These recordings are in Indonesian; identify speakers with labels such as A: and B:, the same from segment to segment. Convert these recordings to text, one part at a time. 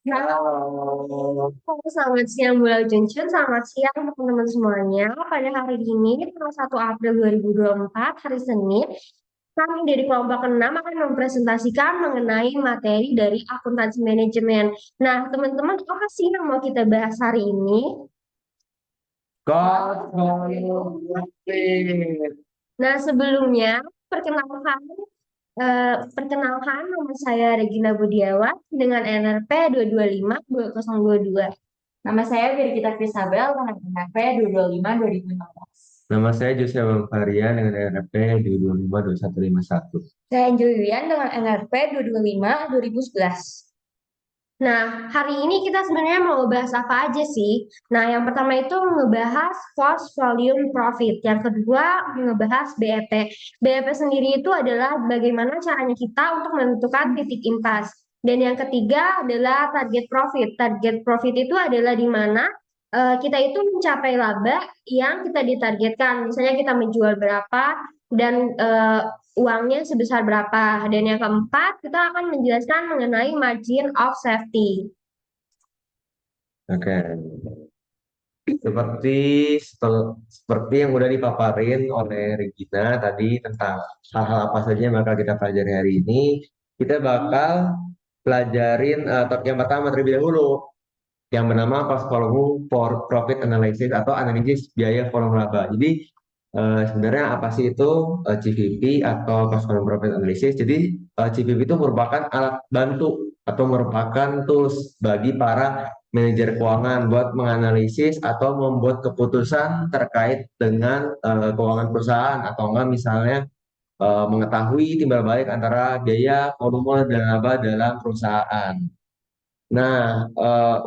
A: Halo.
B: Selamat siang Bu Juncun, selamat siang teman-teman semuanya. Pada hari ini, tanggal 1 April 2024, hari Senin, kami dari kelompok 6 akan mempresentasikan mengenai materi dari akuntansi manajemen. Nah, teman-teman, apa sih yang mau kita bahas hari ini?
A: Kosmopolitan.
B: Nah, sebelumnya, perkenalkan, nama saya Regina Budiawan dengan NRP 225-2022.
C: Nama saya Virgita Krisabel dengan NRP 225-2016.
A: Nama saya Jose Bangkaria dengan NRP 2252151.
C: Saya Angel Yulian dengan NRP 225-2011.
B: Nah, hari ini kita sebenarnya mau bahas apa aja sih? Nah, yang pertama itu ngebahas cost volume profit. Yang kedua ngebahas BEP. BEP sendiri itu adalah bagaimana caranya kita untuk menentukan titik impas. Dan yang ketiga adalah target profit. Target profit itu adalah di mana kita itu mencapai laba yang kita ditargetkan. Misalnya kita menjual berapa dan uangnya sebesar berapa. Dan yang keempat, kita akan menjelaskan mengenai margin of safety.
A: Oke. Seperti seperti yang udah dipaparin oleh Regina tadi tentang hal-hal apa saja yang bakal kita pelajari hari ini, kita bakal pelajarin topik yang pertama terlebih dahulu, yang bernama cost volume for profit analysis atau analisis biaya volume laba. Jadi sebenarnya apa sih itu CVP atau cost volume profit analysis? Jadi CVP itu merupakan alat bantu atau merupakan tools bagi para manajer keuangan buat menganalisis atau membuat keputusan terkait dengan keuangan perusahaan atau enggak misalnya mengetahui timbal balik antara biaya, volume, dan laba dalam perusahaan. Nah,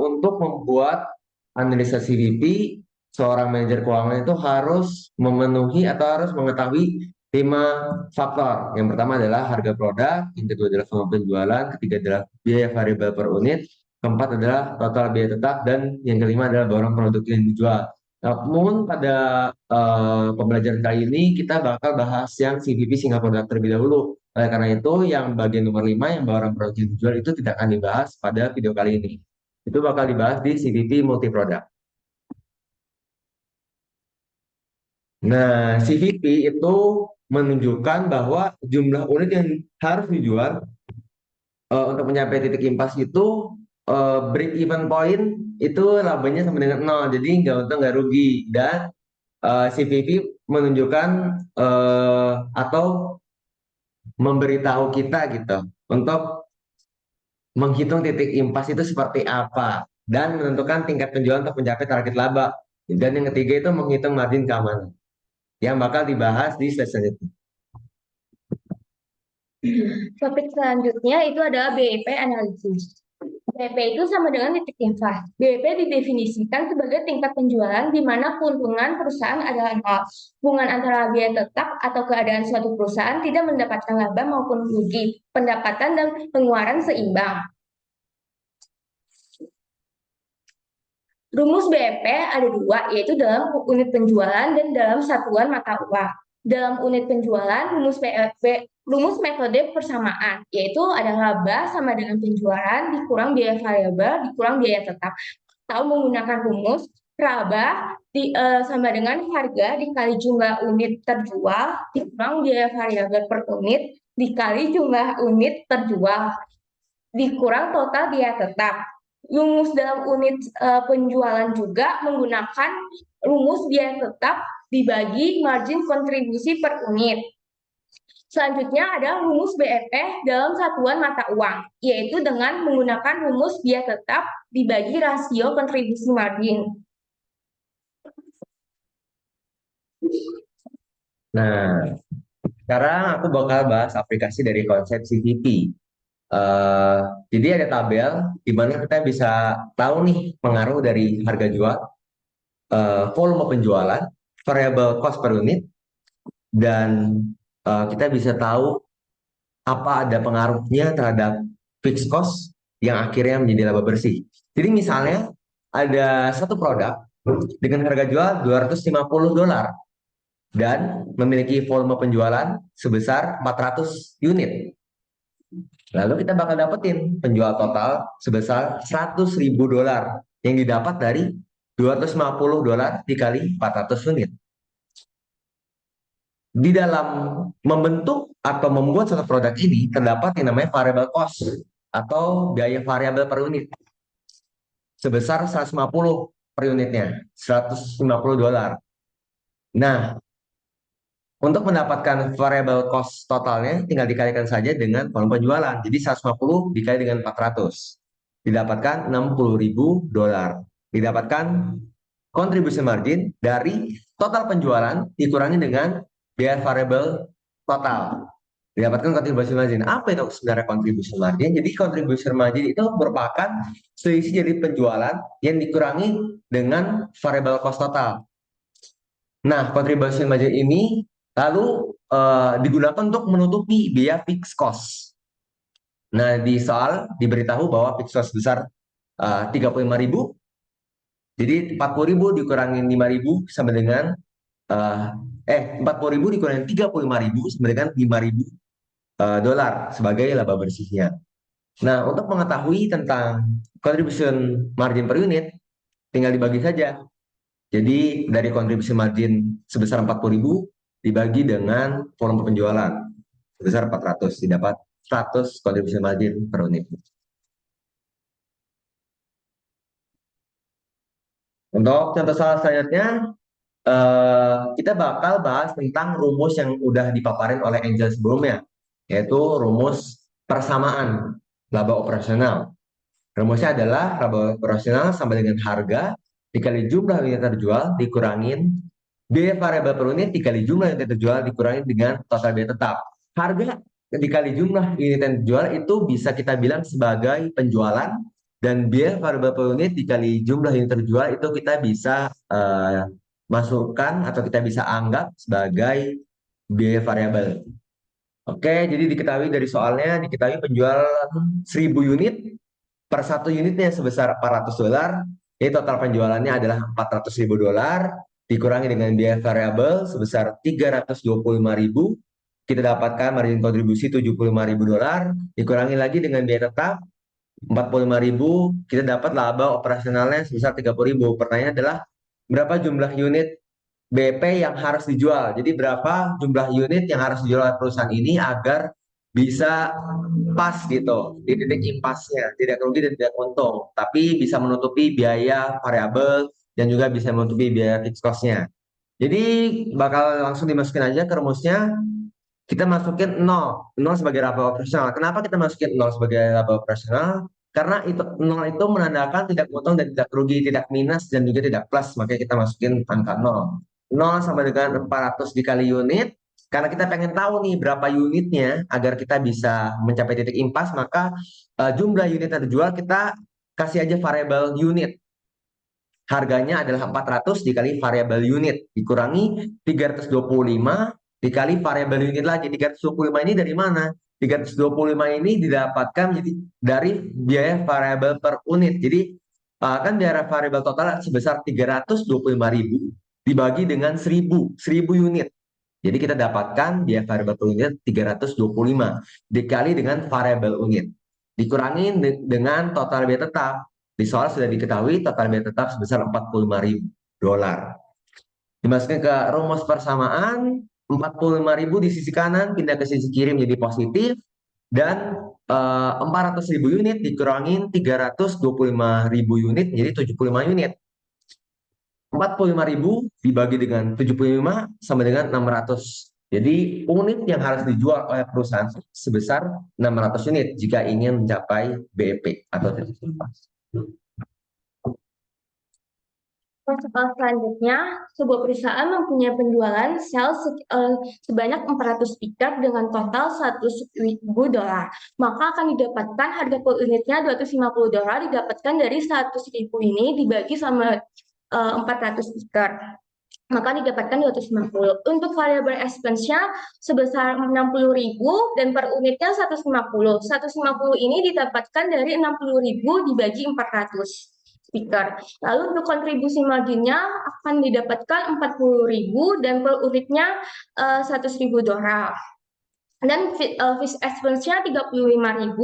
A: untuk membuat analisa CVP, seorang manajer keuangan itu harus memenuhi atau harus mengetahui 5 faktor. Yang pertama adalah harga produk, yang kedua adalah volume penjualan, ketiga adalah biaya variabel per unit, keempat adalah total biaya tetap, dan yang kelima adalah barang produk yang dijual. Namun pada pembelajaran kali ini kita bakal bahas yang CVP single product terlebih dahulu. Oleh karena itu, yang bagian nomor 5 yang barang produk yang dijual itu tidak akan dibahas pada video kali ini. Itu bakal dibahas di CVP multi product. Nah, CVP itu menunjukkan bahwa jumlah unit yang harus dijual untuk mencapai titik impas itu break even point itu labanya sama dengan nol, jadi nggak untung nggak rugi. Dan CVP menunjukkan atau memberitahu kita gitu untuk menghitung titik impas itu seperti apa dan menentukan tingkat penjualan untuk mencapai target laba. Dan yang ketiga itu menghitung margin keamanan yang bakal dibahas di slide selanjutnya.
C: Topik selanjutnya itu adalah BEP analisis. BEP itu sama dengan titik impas. BEP didefinisikan sebagai tingkat penjualan di mana keuntungan perusahaan adalah nol. Hubungan antara biaya tetap atau keadaan suatu perusahaan tidak mendapatkan laba maupun rugi. Pendapatan dan pengeluaran seimbang. Rumus BEP ada dua, yaitu dalam unit penjualan dan dalam satuan mata uang. Dalam unit penjualan, rumus metode persamaan, yaitu ada laba sama dengan penjualan dikurang biaya variabel dikurang biaya tetap. Atau menggunakan rumus laba sama dengan harga dikali jumlah unit terjual dikurang biaya variabel per unit dikali jumlah unit terjual dikurang total biaya tetap. Rumus dalam unit penjualan juga menggunakan rumus biaya tetap dibagi margin kontribusi per unit. Selanjutnya ada rumus BEP dalam satuan mata uang, yaitu dengan menggunakan rumus biaya tetap dibagi rasio kontribusi margin.
A: Nah, sekarang aku bakal bahas aplikasi dari konsep CVP. Jadi ada tabel di mana kita bisa tahu nih pengaruh dari harga jual, volume penjualan, variable cost per unit, dan kita bisa tahu apa ada pengaruhnya terhadap fixed cost yang akhirnya menjadi laba bersih. Jadi misalnya ada satu produk dengan harga jual $250 dan memiliki volume penjualan sebesar 400 unit. Lalu kita bakal dapetin penjual total sebesar $100.000 yang didapat dari $250 dikali 400 unit. Di dalam membentuk atau membuat suatu produk ini terdapat yang namanya variable cost atau biaya variabel per unit sebesar 150 per unitnya, $150. Nah, untuk mendapatkan variable cost totalnya tinggal dikalikan saja dengan volume penjualan. Jadi 150 dikali dengan 400. Didapatkan $60.000. Didapatkan contribution margin dari total penjualan dikurangi dengan biaya variable total. Didapatkan contribution margin. Apa itu sebenarnya contribution margin? Jadi contribution margin itu merupakan selisih dari penjualan yang dikurangi dengan variable cost total. Nah, contribution margin ini lalu digunakan untuk menutupi biaya fixed cost. Nah, di soal diberitahu bahwa fixed cost besar 35.000. Jadi 40.000 dikurangi 5.000 sama dengan 40.000 dikurangi 35.000 sama dengan $5.000 sebagai laba bersihnya. Nah, untuk mengetahui tentang contribution margin per unit, tinggal dibagi saja. Jadi dari kontribusi margin sebesar 40.000 dibagi dengan volume penjualan sebesar 400, didapat 100 kontribusi margin per unit. Untuk contoh soal selanjutnya, kita bakal bahas tentang rumus yang udah dipaparin oleh Angel sebelumnya, yaitu rumus persamaan laba operasional. Rumusnya adalah laba operasional sama dengan harga dikali jumlah unit terjual dikurangin biaya variabel per unit dikali jumlah unit terjual dikurangin dengan total biaya tetap. Harga dikali jumlah unit yang terjual itu bisa kita bilang sebagai penjualan, dan biaya variabel per unit dikali jumlah unit terjual itu kita bisa masukkan atau kita bisa anggap sebagai biaya variabel. Oke, jadi diketahui dari soalnya, diketahui penjual 1.000 unit per satu unitnya sebesar $400. Jadi total penjualannya adalah $400.000 dikurangi dengan biaya variabel sebesar $325.000. Kita dapatkan margin kontribusi $75.000 dikurangi lagi dengan biaya tetap $45.000. Kita dapat laba operasionalnya sebesar $30.000. Pertanyaannya adalah berapa jumlah unit BP yang harus dijual. Jadi berapa jumlah unit yang harus dijual oleh perusahaan ini agar bisa pas gitu di titik impasnya, tidak rugi dan tidak untung, tapi bisa menutupi biaya variabel dan juga bisa menutupi biaya fixed cost-nya. Jadi bakal langsung dimasukin aja ke rumusnya. Kita masukin 0 sebagai laba operasional. Kenapa kita masukin 0 sebagai laba operasional? Karena itu 0 itu menandakan tidak untung dan tidak rugi, tidak minus dan juga tidak plus. Makanya kita masukin angka 0. 0 sama dengan 400 dikali unit. Karena kita pengen tahu nih berapa unitnya agar kita bisa mencapai titik impas, maka jumlah unit yang terjual kita kasih aja variabel unit. Harganya adalah 400 dikali variabel unit dikurangi 325 dikali variabel unit lagi. 325 ini dari mana? 325 ini didapatkan jadi dari biaya variabel per unit. Jadi kan biaya variabel total sebesar 325.000 dibagi dengan 1.000 unit. Jadi kita dapatkan biaya variabel per unit 325 dikali dengan variabel unit dikurangi dengan total biaya tetap. Di soal sudah diketahui total biaya tetap sebesar $45.000. Dimasukin ke rumus persamaan, 45.000 di sisi kanan pindah ke sisi kiri menjadi positif, dan 400.000 unit dikurangin 325.000 unit menjadi 75 unit. 45.000 dibagi dengan 75 sama dengan 600. Jadi unit yang harus dijual oleh perusahaan sebesar 600 unit jika ingin mencapai BEP atau titik impas.
C: Soal selanjutnya, sebuah perusahaan mempunyai penjualan sebanyak 400 stiker dengan total $100.000. Maka akan didapatkan harga per unitnya $250 didapatkan dari 100.000 ini dibagi sama 400 stiker. Maka didapatkan 250. Untuk variable expense-nya sebesar 60.000 dan per unitnya 150. 150 ini didapatkan dari 60.000 dibagi 400 stiker. Lalu untuk kontribusi marginnya akan didapatkan 40.000 dan per unitnya $100.000. dan fixed expense-nya 35.000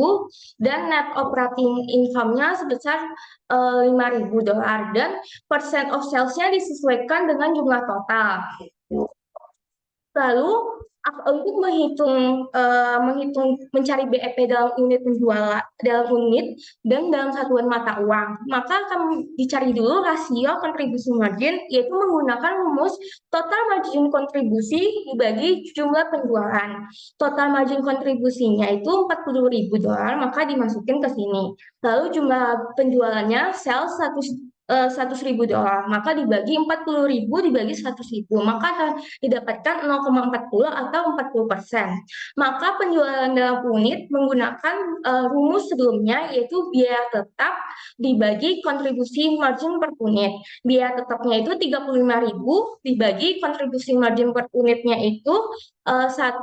C: dan net operating income-nya sebesar $5.000 dan percent of sales-nya disesuaikan dengan jumlah total. Lalu untuk menghitung mencari BEP dalam unit penjualan dalam unit dan dalam satuan mata uang, maka akan dicari dulu rasio kontribusi margin, yaitu menggunakan rumus total margin kontribusi dibagi jumlah penjualan. Total margin kontribusinya itu $40.000, maka dimasukin ke sini. Lalu jumlah penjualannya sales $100.000, maka dibagi 40.000 dibagi 100.000, maka akan didapatkan 0,40 atau 40%. Maka penjualan dalam unit menggunakan rumus sebelumnya, yaitu biaya tetap dibagi kontribusi margin per unit. Biaya tetapnya itu 35.000 dibagi kontribusi margin per unitnya itu 100,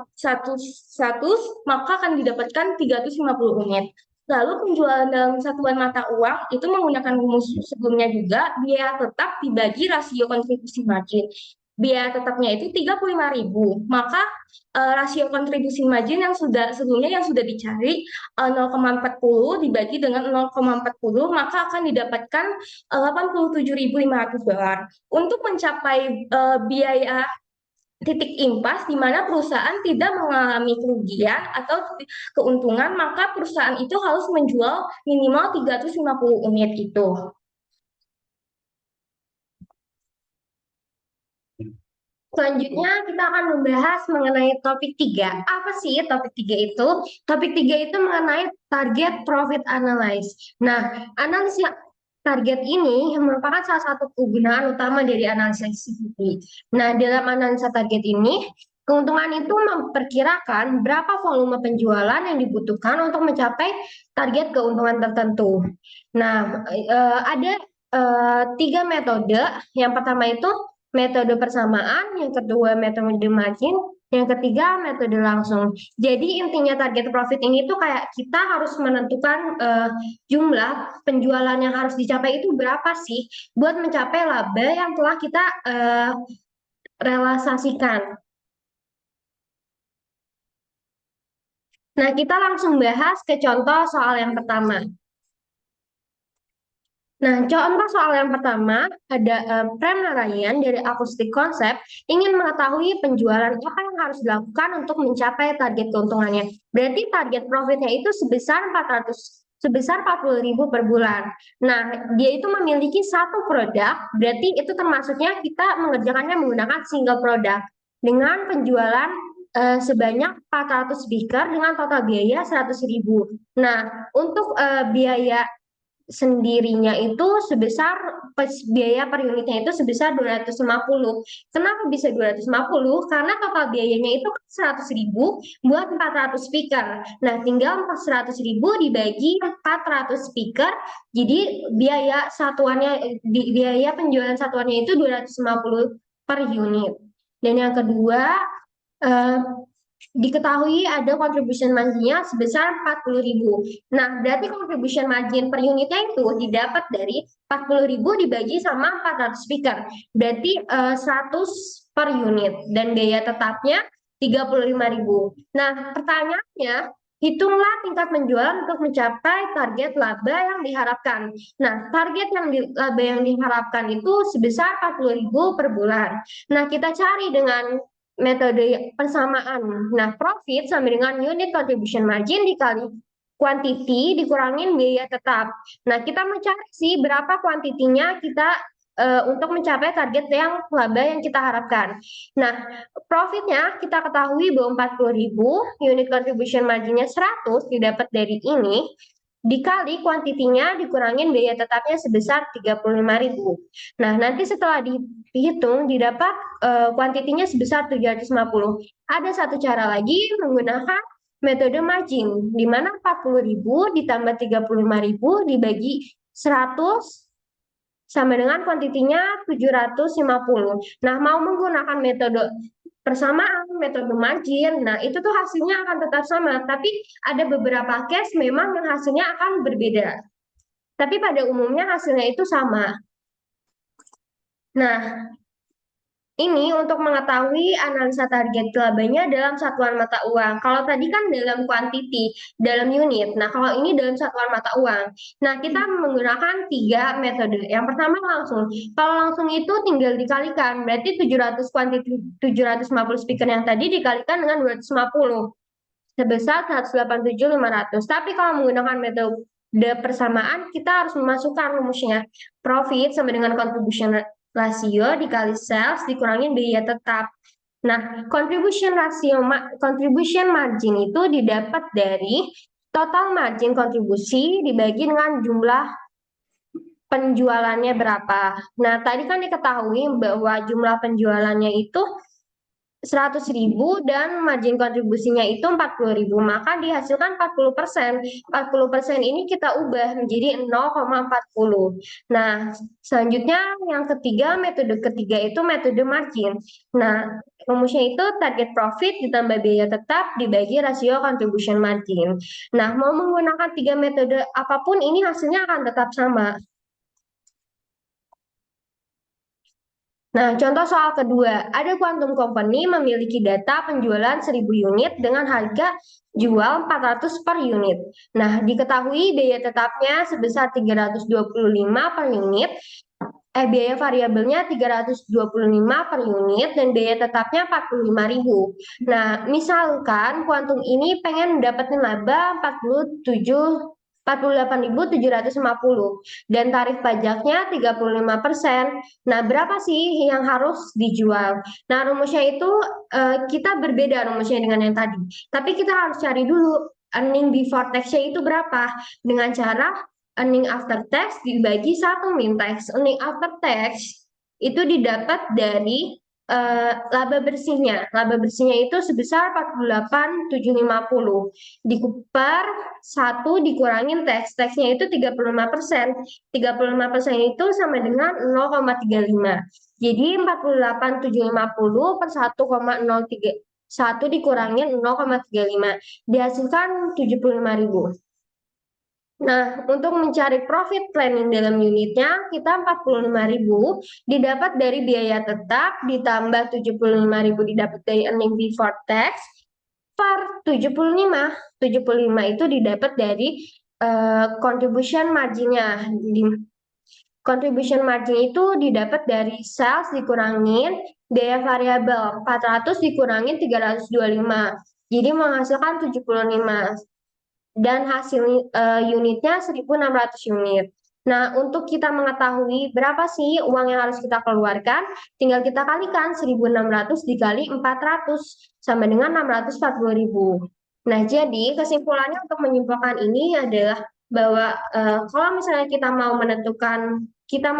C: maka akan didapatkan 350 unit. Lalu penjualan dalam satuan mata uang itu menggunakan rumus sebelumnya juga, biaya tetap dibagi rasio kontribusi margin. Biaya tetapnya itu 35.000, maka rasio kontribusi margin yang sebelumnya yang sudah dicari 0,40 dibagi dengan 0,40, maka akan didapatkan $87.500. Untuk mencapai biaya titik impas di mana perusahaan tidak mengalami kerugian atau keuntungan, maka perusahaan itu harus menjual minimal 350 unit itu.
B: Selanjutnya kita akan membahas mengenai topik 3. Apa sih topik 3 itu? Topik 3 itu mengenai target profit analysis. Nah, analisa target ini merupakan salah satu kegunaan utama dari analisis CVP. Nah, dalam analisa target ini, keuntungan itu memperkirakan berapa volume penjualan yang dibutuhkan untuk mencapai target keuntungan tertentu. Nah, ada 3 metode. Yang pertama itu metode persamaan, yang kedua metode margin, yang ketiga metode langsung. Jadi intinya target profit ini tuh kayak kita harus menentukan jumlah penjualan yang harus dicapai itu berapa sih buat mencapai laba yang telah kita realisasikan. Nah, kita langsung bahas ke contoh soal yang pertama. Nah, contoh soal yang pertama ada Prem Narayan dari Akustik Konsep ingin mengetahui penjualan apa yang harus dilakukan untuk mencapai target keuntungannya. Berarti target profitnya itu sebesar 40.000 per bulan. Nah, dia itu memiliki satu produk, berarti itu termasuknya kita mengerjakannya menggunakan single product dengan penjualan sebanyak 400 speaker dengan total biaya 100.000. Nah, untuk biaya sendirinya itu sebesar biaya per unitnya itu sebesar 250. Kenapa bisa 250? Karena total biayanya itu 100.000 buat 400 speaker. Nah, tinggal 400.000 dibagi 400 speaker. Jadi biaya biaya penjualan satuannya itu 250 per unit. Dan yang kedua, diketahui ada contribution margin-nya sebesar 40.000. Nah, berarti contribution margin per unitnya itu didapat dari 40.000 dibagi sama 400 speaker. Berarti 100 per unit dan biaya tetapnya 35.000. Nah, pertanyaannya, hitunglah tingkat penjualan untuk mencapai target laba yang diharapkan. Nah, target laba yang diharapkan itu sebesar 40.000 per bulan. Nah, kita cari dengan metode persamaan. Nah, profit sama dengan unit contribution margin dikali quantity dikurangin biaya tetap. Nah, kita mencari sih berapa kuantitinya kita untuk mencapai target yang laba yang kita harapkan. Nah, profitnya kita ketahui bahwa 40.000, unit contribution marginnya 100 didapat dari ini, dikali kuantitinya dikurangin biaya tetapnya sebesar 35.000. Nah, nanti setelah dihitung didapat kuantitinya sebesar 350. Ada satu cara lagi menggunakan metode margin, di mana 40.000 ditambah 35.000 dibagi 100 sama dengan kuantitinya 750. Nah, mau menggunakan metode persamaan, metode margin, nah itu tuh hasilnya akan tetap sama, tapi ada beberapa case memang yang hasilnya akan berbeda. Tapi pada umumnya hasilnya itu sama. Nah, Ini untuk mengetahui analisa target labanya dalam satuan mata uang. Kalau tadi kan dalam quantity, dalam unit. Nah, kalau ini dalam satuan mata uang. Nah, kita menggunakan tiga metode. Yang pertama langsung. Kalau langsung itu tinggal dikalikan. Berarti 700 quantity 750 speaker yang tadi dikalikan dengan 250 sebesar 187.500. Tapi kalau menggunakan metode persamaan, kita harus memasukkan rumusnya. Profit sama dengan contribution rasio dikali sales dikurangin biaya tetap. Nah, contribution margin itu didapat dari total margin kontribusi dibagi dengan jumlah penjualannya berapa. Nah, tadi kan diketahui bahwa jumlah penjualannya itu 100.000 dan margin kontribusinya itu 40.000, maka dihasilkan 40%. 40% ini kita ubah menjadi 0,40. Nah, selanjutnya yang ketiga, metode ketiga itu metode margin. Nah, rumusnya itu target profit ditambah biaya tetap dibagi rasio contribution margin. Nah, mau menggunakan tiga metode apapun ini hasilnya akan tetap sama. Nah, contoh soal kedua, ada Quantum Company memiliki data penjualan 1.000 unit dengan harga jual 400 per unit. Nah, diketahui biaya tetapnya sebesar 325 per unit, biaya variabelnya 325 per unit, dan biaya tetapnya 45.000. Nah, misalkan Quantum ini pengen dapetin laba 48.750 dan tarif pajaknya 35%. Nah, berapa sih yang harus dijual? Nah, rumusnya itu kita berbeda rumusnya dengan yang tadi. Tapi kita harus cari dulu earning before tax-nya itu berapa dengan cara earning after tax dibagi 1 min tax. Earning after tax itu didapat dari laba bersihnya. Laba bersihnya itu sebesar 48.750 dikuper 1 dikurangin tax. Taxnya itu 35%. 35% itu sama dengan 0,35. Jadi 48.750 per 1,03 1 dikurangin 0,35 dihasilkan 75.000. Nah, untuk mencari profit planning dalam unitnya, kita 45.000 didapat dari biaya tetap, ditambah 75.000 didapat dari earning before tax, per 75. 75 itu didapat dari contribution marginnya. Contribution margin itu didapat dari sales dikurangin biaya variabel 400 dikurangin 325. Jadi menghasilkan 75 dan hasil unitnya 1.600 unit. Nah, untuk kita mengetahui berapa sih uang yang harus kita keluarkan, tinggal kita kalikan 1.600 dikali 400 sama dengan 640.000. Nah, jadi kesimpulannya untuk menyimpulkan ini adalah bahwa kalau misalnya kita mau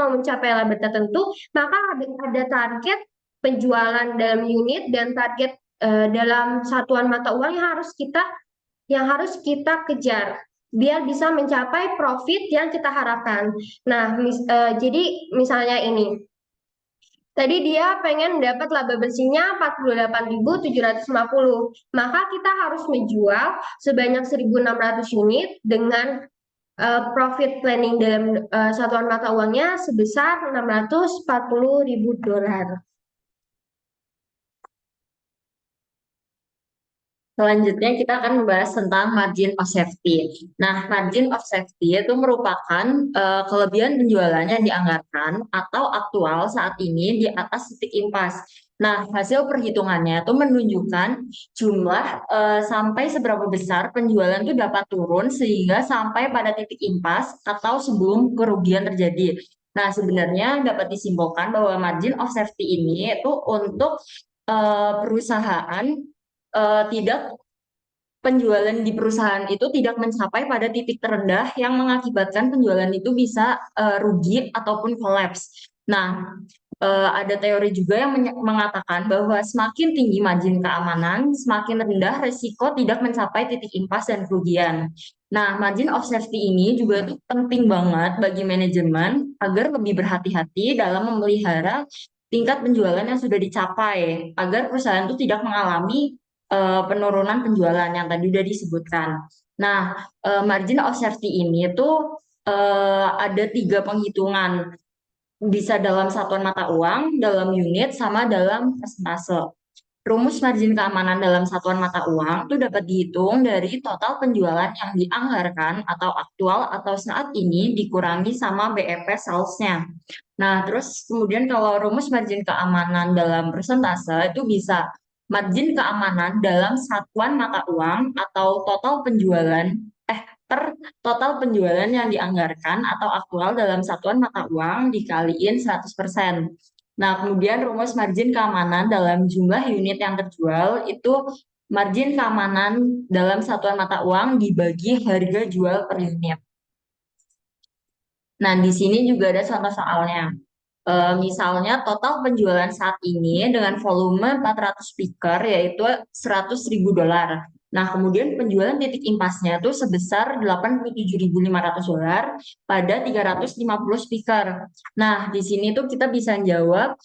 B: mencapai laba tertentu, maka ada target penjualan dalam unit dan target dalam satuan mata uang yang harus kita kejar biar bisa mencapai profit yang kita harapkan. Nah, jadi misalnya ini. Tadi dia pengen dapat laba bersihnya 48.750. Maka kita harus menjual sebanyak 1.600 unit dengan profit planning dalam satuan mata uangnya sebesar 640.000 dolar.
D: Selanjutnya kita akan membahas tentang margin of safety. Nah, margin of safety itu merupakan kelebihan penjualan yang dianggarkan atau aktual saat ini di atas titik impas. Nah, hasil perhitungannya itu menunjukkan jumlah sampai seberapa besar penjualan itu dapat turun sehingga sampai pada titik impas atau sebelum kerugian terjadi. Nah, sebenarnya dapat disimpulkan bahwa margin of safety ini itu untuk perusahaan tidak penjualan di perusahaan itu tidak mencapai pada titik terendah yang mengakibatkan penjualan itu bisa rugi ataupun kolaps. Nah, ada teori juga yang mengatakan bahwa semakin tinggi margin keamanan, semakin rendah resiko tidak mencapai titik impas dan kerugian. Nah, margin of safety ini juga itu penting banget bagi manajemen agar lebih berhati-hati dalam memelihara tingkat penjualan yang sudah dicapai agar perusahaan itu tidak mengalami penurunan penjualan yang tadi sudah disebutkan. Nah, margin of safety ini itu ada 3 penghitungan. bisa dalam satuan mata uang, dalam unit, sama dalam persentase. Rumus margin keamanan dalam satuan mata uang itu dapat dihitung dari total penjualan yang dianggarkan atau aktual atau saat ini dikurangi sama BEP sales-nya. Nah, terus kemudian kalau rumus margin keamanan dalam persentase itu bisa margin keamanan dalam satuan mata uang atau total penjualan per total penjualan yang dianggarkan atau aktual dalam satuan mata uang dikaliin 100%. Nah, kemudian rumus margin keamanan dalam jumlah unit yang terjual itu margin keamanan dalam satuan mata uang dibagi harga jual per unit. Nah, di sini juga ada contoh soalnya. Misalnya total penjualan saat ini dengan volume 400 speaker yaitu 100.000 dolar. Nah, kemudian penjualan titik impasnya itu sebesar 87.500 dolar pada 350 speaker. Nah, di sini tuh kita bisa jawab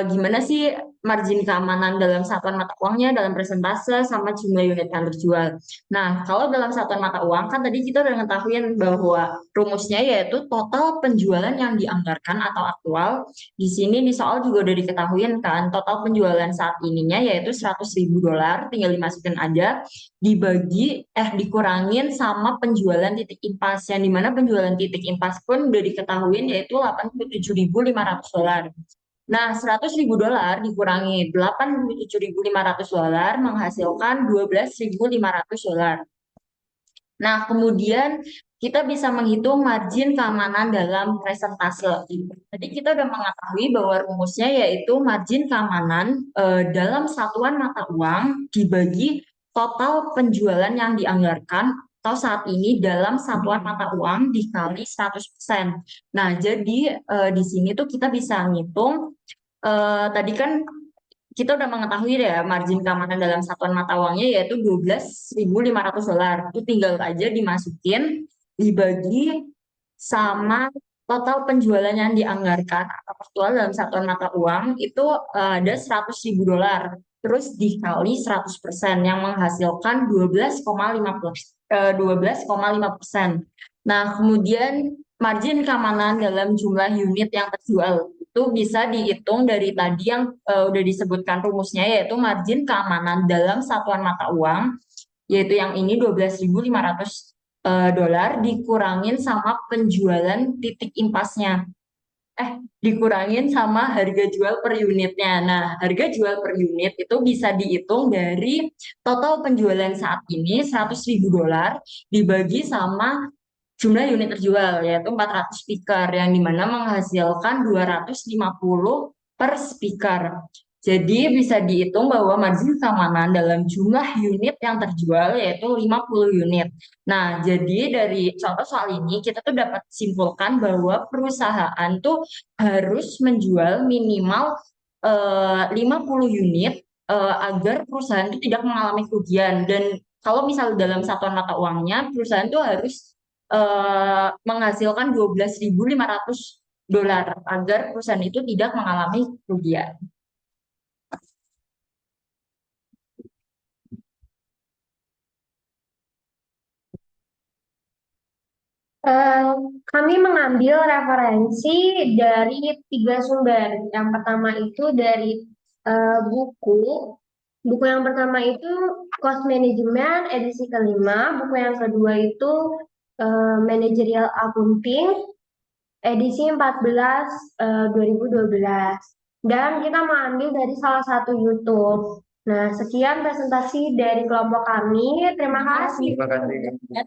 D: gimana sih margin keamanan dalam satuan mata uangnya dalam persentase sama jumlah unit yang terjual. Nah, kalau dalam satuan mata uang kan tadi kita udah ngetahuin bahwa rumusnya yaitu total penjualan yang dianggarkan atau aktual. Di sini di soal juga udah diketahuin kan total penjualan saat ininya yaitu 100.000 dolar, tinggal dimasukin aja dikurangin sama penjualan titik impas yang dimana penjualan titik impas pun udah diketahuin yaitu 87.500 dolar. Nah, 100.000 dolar dikurangi 87.500 dolar menghasilkan 12.500 dolar. Nah, kemudian kita bisa menghitung margin keamanan dalam presentase. Jadi kita udah mengetahui bahwa rumusnya yaitu margin keamanan dalam satuan mata uang dibagi total penjualan yang dianggarkan atau saat ini dalam satuan mata uang dikali 100%. Nah, jadi di sini tuh kita bisa ngitung tadi kan kita udah mengetahui ya margin keamanan dalam satuan mata uangnya yaitu 12.500 dolar. Itu tinggal aja dimasukin dibagi sama total penjualan yang dianggarkan atau aktual dalam satuan mata uang itu ada 100.000 dolar. Terus dikali 100% yang menghasilkan 12,5%. Nah, kemudian margin keamanan dalam jumlah unit yang terjual itu bisa dihitung dari tadi yang udah disebutkan rumusnya yaitu margin keamanan dalam satuan mata uang yaitu yang ini 12.500 dolar dikurangin sama penjualan titik impasnya dikurangin sama harga jual per unitnya. Nah, harga jual per unit itu bisa dihitung dari total penjualan saat ini 100.000 dolar dibagi sama jumlah unit terjual yaitu 400 speaker yang dimana menghasilkan 250 per speaker. Jadi bisa dihitung bahwa margin keamanan dalam jumlah unit yang terjual yaitu 50 unit. Nah, jadi dari contoh soal ini kita tuh dapat simpulkan bahwa perusahaan tuh harus menjual minimal 50 unit agar perusahaan itu tidak mengalami kerugian. Dan kalau misal dalam satuan mata uangnya perusahaan tuh harus menghasilkan 12.500 dolar agar perusahaan itu tidak mengalami kerugian.
B: Kami mengambil referensi dari 3 sumber. Yang pertama itu dari buku. Buku yang pertama itu Cost Management edisi kelima. Buku yang kedua itu Managerial Accounting edisi 14 2012. Dan kita mengambil dari salah satu YouTube. Nah, sekian presentasi dari kelompok kami. Terima kasih.
A: Terima kasih.